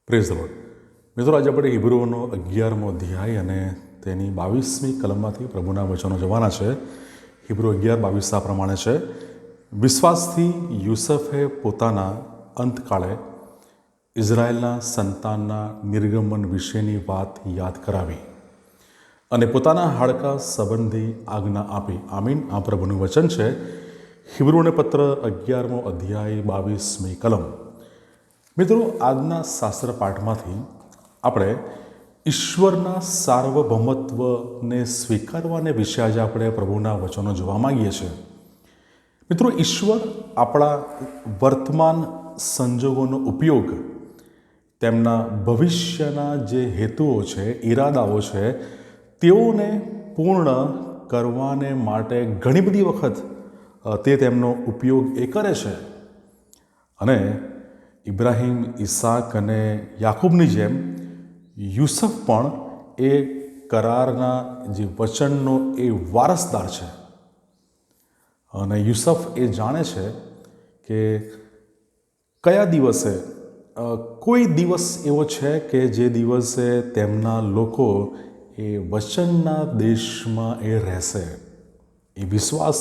Praise the lord. મિત્રો, આજે આપણે હિબ્રુઓનો 11મો અધ્યાય અને તેની 22મી કલમમાંથી પ્રભુના વચનો જોવાના છે. હિબ્રુ 11:22 આ પ્રમાણે છે: વિશ્વાસથી યુસુફે પોતાના અંતકાળે ઇઝરાયેલના સંતાનના નિર્ગમન વિશેની વાત યાદ કરાવી અને પોતાના હાડકા સંબંધી આજ્ઞા આપી. આમીન. આ પ્રભુનું વચન છે. હિબ્રુઓને પત્ર 11મો અધ્યાય 22મી કલમ. મિત્રો, આજના શાસ્ત્ર પાઠમાંથી આપણે ઈશ્વરના સાર્વભૌમત્વને સ્વીકારવાને વિશે આજે આપણે પ્રભુના વચનો જોવા માંગીએ છીએ. મિત્રો, ઈશ્વર આપણા વર્તમાન સંજોગોનો ઉપયોગ તેમના ભવિષ્યના જે હેતુઓ છે, ઈરાદાઓ છે, તેઓને પૂર્ણ કરવાને માટે ઘણી બધી વખત તે તેમનો ઉપયોગ એ કરે છે. અને ઇબ્રાહિમ, ઈસાક અને યાકૂબની જેમ યુસુફ પણ એ કરારના જે વચનનો એ વારસદાર છે. અને યુસુફ એ જાણે છે કે કયા દિવસે કોઈ દિવસ એવો છે કે જે દિવસે તેમના લોકો એ વચનના દેશમાં એ રહેશે. એ વિશ્વાસ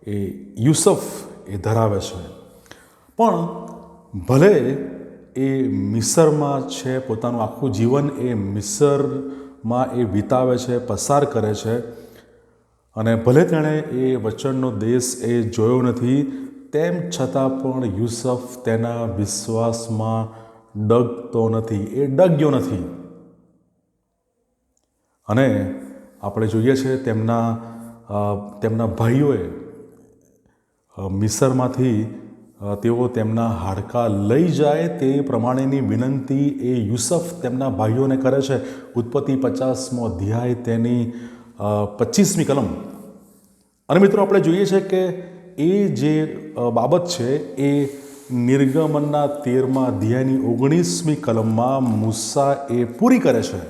એ યુસુફ એ ધરાવે છે. પણ ભલે એ મિસરમાં છે, પોતાનું આખું જીવન એ મિસરમાં એ વિતાવે છે, પસાર કરે છે, અને ભલે તેણે એ વચનનો દેશ એ જોયો નથી, તેમ છતાં પણ યુસુફ તેના વિશ્વાસમાં ડગતો નથી, એ ડગ્યો નથી. અને આપણે જોઈએ છે તેમના ભાઈઓએ મિસરમાંથી તેઓ તેમના હાડકાં લઈ જાય તે પ્રમાણેની વિનંતી એ યુસુફ તેમના ભાઈઓને કરે છે. ઉત્પત્તિ 50મો અધ્યાય તેની 25મી કલમ. અને મિત્રો, આપણે જોઈએ છે કે એ જે બાબત છે એ નિર્ગમનના 13મા અધ્યાયની 19મી કલમમાં મૂસા એ પૂરી કરે છે.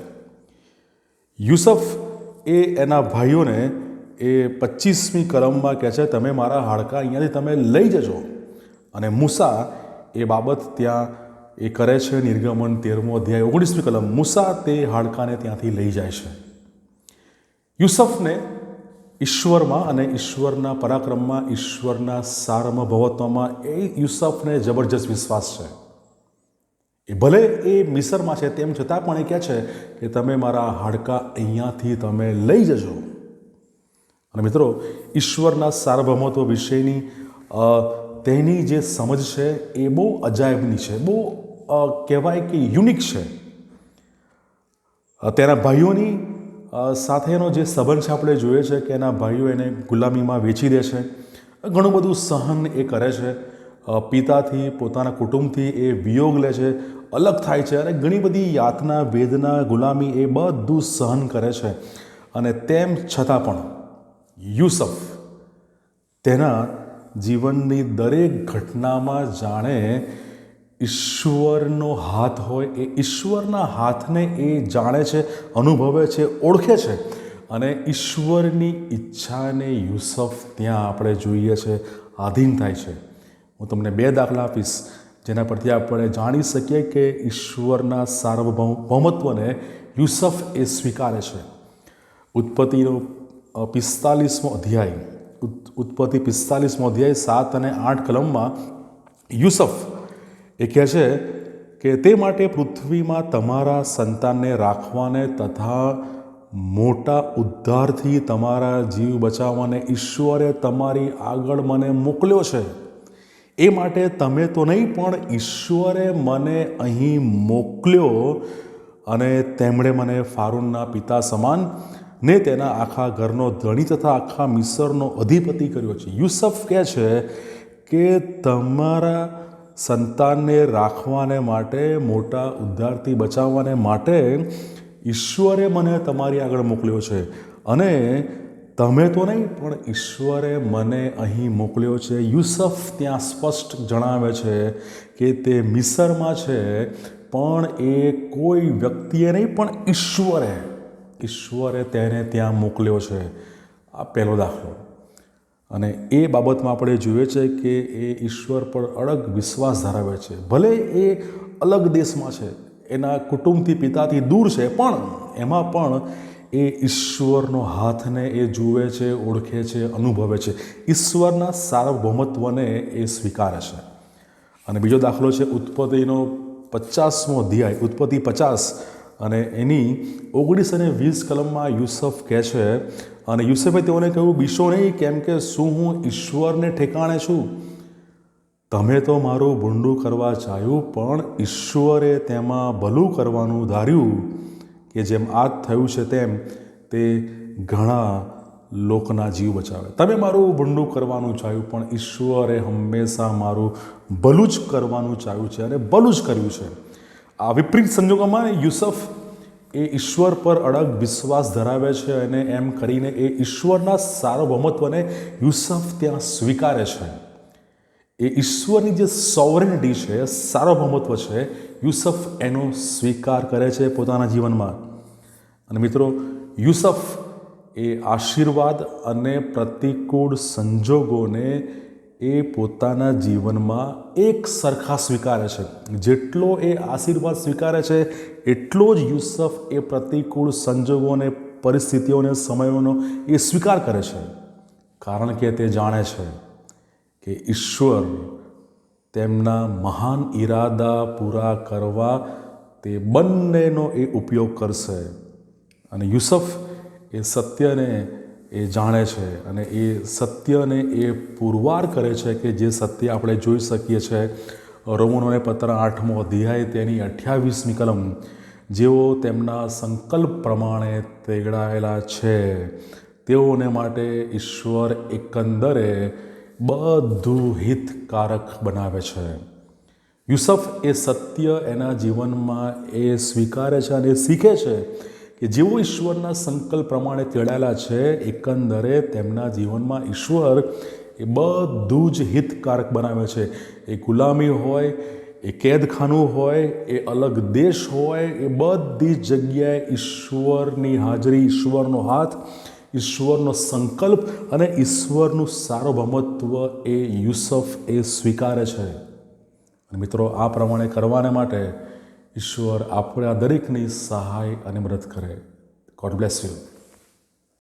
યુસુફ એ એના ભાઈઓને એ 25મી કલમમાં કહે છે, તમે મારા હાડકાં અહીંયાથી તમે લઈ જજો. અને મૂસા એ બાબત ત્યાં એ કરે છે. નિર્ગમન 13મો અધ્યાય 19મી કલમ. મૂસા તે હાડકાને ત્યાંથી લઈ જાય છે. યુસુફને ઈશ્વરમાં અને ઈશ્વરના પરાક્રમમાં, ઈશ્વરના સાર્વભૌમત્વમાં એ યુસુફને જબરજસ્ત વિશ્વાસ છે. એ ભલે એ મિસરમાં છે, તેમ છતાં પણ એ કહે છે કે તમે મારા હાડકાં અહીંયાથી તમે લઈ જજો. અને મિત્રો, ઈશ્વરના સાર્વભૌમત્વ વિશેની તેની જે સમજ છે એ બહુ અજાયબની છે, બહુ કહેવાય કે યુનિક છે. તેના ભાઈઓની સાથેનો જે સંબંધ છે આપણે જોઈએ છે કે એના ભાઈઓ એને ગુલામીમાં વેચી દે છે, ઘણું બધું સહન એ કરે છે, પિતાથી, પોતાના કુટુંબથી એ વિયોગ લે છે, અલગ થાય છે, અને ઘણી બધી યાતના, વેદના, ગુલામી એ બધું સહન કરે છે. અને તેમ છતાં પણ યુસુફ તેના જીવનની દરેક ઘટનામાં જાણે ઈશ્વરનો હાથ હોય, એ ઈશ્વરના હાથને એ જાણે છે, અનુભવે છે, ઓળખે છે. અને ઈશ્વરની ઈચ્છાને યુસુફ ત્યાં આપણે જોઈએ છે આધીન થાય છે. હું તમને 2 દાખલા આપીશ જેના પરથી આપણે જાણી શકીએ કે ઈશ્વરના સાર્વભૌમત્વને યુસુફ એ સ્વીકારે છે. ઉત્પત્તિનો 45મો અધ્યાય, ઉત્પત્તિ 45મો અધ્યાય 7 અને 8 કલમમાં યુસુફ એ કહે છે કે તે માટે પૃથ્વીમાં તમારા સંતાનને રાખવાને તથા મોટા ઉદ્ધારથી તમારા જીવ બચાવવાને ઈશ્વરે તમારી આગળ મને મોકલ્યો છે. એ માટે તમે તો નહીં, પણ ઈશ્વરે મને અહીં મોકલ્યો, અને તેમણે મને ફારૂનના પિતા સમાન ને તેના આખા ઘરનો ધણી તથા આખા મિસરનો અધિપતિ કર્યો છે. યુસુફ કહે છે કે તમારા સંતાનને રાખવાને માટે, મોટા ઉદ્ધારથી બચાવવાને માટે ઈશ્વરે મને તમારી આગળ મોકલ્યો છે. અને તમે તો નહીં, પણ ઈશ્વરે મને અહીં મોકલ્યો છે. યુસુફ ત્યાં સ્પષ્ટ જણાવે છે કે તે મિસરમાં છે, પણ એ કોઈ વ્યક્તિએ નહીં, પણ ઈશ્વરે તેને ત્યાં મોકલ્યો છે. આ પહેલો દાખલો. અને એ બાબતમાં આપણે જોઈએ છે કે એ ઈશ્વર પર અડગ વિશ્વાસ ધરાવે છે. ભલે એ અલગ દેશમાં છે, એના કુટુંબથી પિતાથી દૂર છે, પણ એમાં પણ એ ઈશ્વરનો હાથને એ જુએ છે, ઓળખે છે, અનુભવે છે, ઈશ્વરના સાર્વભૌમત્વને એ સ્વીકારે છે. અને બીજો દાખલો છે ઉત્પત્તિનો 50મો અધ્યાય, ઉત્પત્તિ 50 અને એની 19 અને 20 કલમમાં યુસુફ કહે છે, અને યુસુફે તેઓને કહ્યું, બીશો નહીં, કેમ કે શું હું ઈશ્વરને ઠેકાણે છું? તમે તો મારું ભૂંડું કરવા ચાહ્યું, પણ ઈશ્વરે તેમાં ભલું કરવાનું ધાર્યું, કે જેમ આજ થયું છે તેમ તે ઘણા લોકોના જીવ બચાવે. તમે મારું ભૂંડું કરવાનું ચાહ્યું, પણ ઈશ્વરે હંમેશા મારું ભલું જ કરવાનું ચાહ્યું છે અને ભલું જ કર્યું છે. આ વિપરીત સંજોગોમાં યુસુફ એ ઈશ્વર પર અડગ વિશ્વાસ ધરાવે છે, અને એમ કરીને એ ઈશ્વરના સાર્વભૌમત્વને યુસુફ ત્યાં સ્વીકારે છે. એ ઈશ્વરની જે સોવરેનિટી છે, સાર્વભૌમત્વ છે, યુસુફ એનો સ્વીકાર કરે છે પોતાના જીવનમાં. અને મિત્રો, યુસુફ એ આશીર્વાદ અને પ્રતિકૂળ સંજોગોને એ પોતાના જીવનમાં એક સરખા સ્વીકારે છે. જેટલો એ આશીર્વાદ સ્વીકારે છે, એટલો જ યુસુફ એ પ્રતિકૂળ સંજોગોને, પરિસ્થિતિઓને, સમયોનો એ સ્વીકાર કરે છે. કારણ કે તે જાણે છે કે ઈશ્વર તેમના મહાન ઈરાદા પૂરા કરવા તે બંનેનો એ ઉપયોગ કરશે. અને યુસુફ એ સત્યને એ જાણે છે, અને એ સત્યને એ પુરવાર કરે છે, કે જે સત્ય આપણે જોઈ શકીએ છીએ રોમનોને પત્ર 8મો અધ્યાય તેની 28મી કલમ, જેઓ તેમના સંકલ્પ પ્રમાણે તેડાયેલા છે તેઓને માટે ઈશ્વર એકંદરે બધું હિતકારક બનાવે છે. યુસુફ એ સત્ય એના જીવનમાં એ સ્વીકારે છે અને શીખે છે કે જેઓ ઈશ્વરના સંકલ્પ પ્રમાણે તેડાયેલા છે, એકંદરે તેમના જીવનમાં ઈશ્વર એ બધું જ હિતકારક બનાવે છે. એ ગુલામી હોય, એ કેદખાનું હોય, એ અલગ દેશ હોય, એ બધી જગ્યાએ ઈશ્વરની હાજરી, ઈશ્વરનો હાથ, ઈશ્વરનો સંકલ્પ અને ઈશ્વરનું સાર્વભૌમત્વ એ યુસુફ એ સ્વીકારે છે. અને મિત્રો, આ પ્રમાણે કરવાને માટે ઈશ્વર આપણા દરેકની સહાય અને મદદ કરે. God bless you.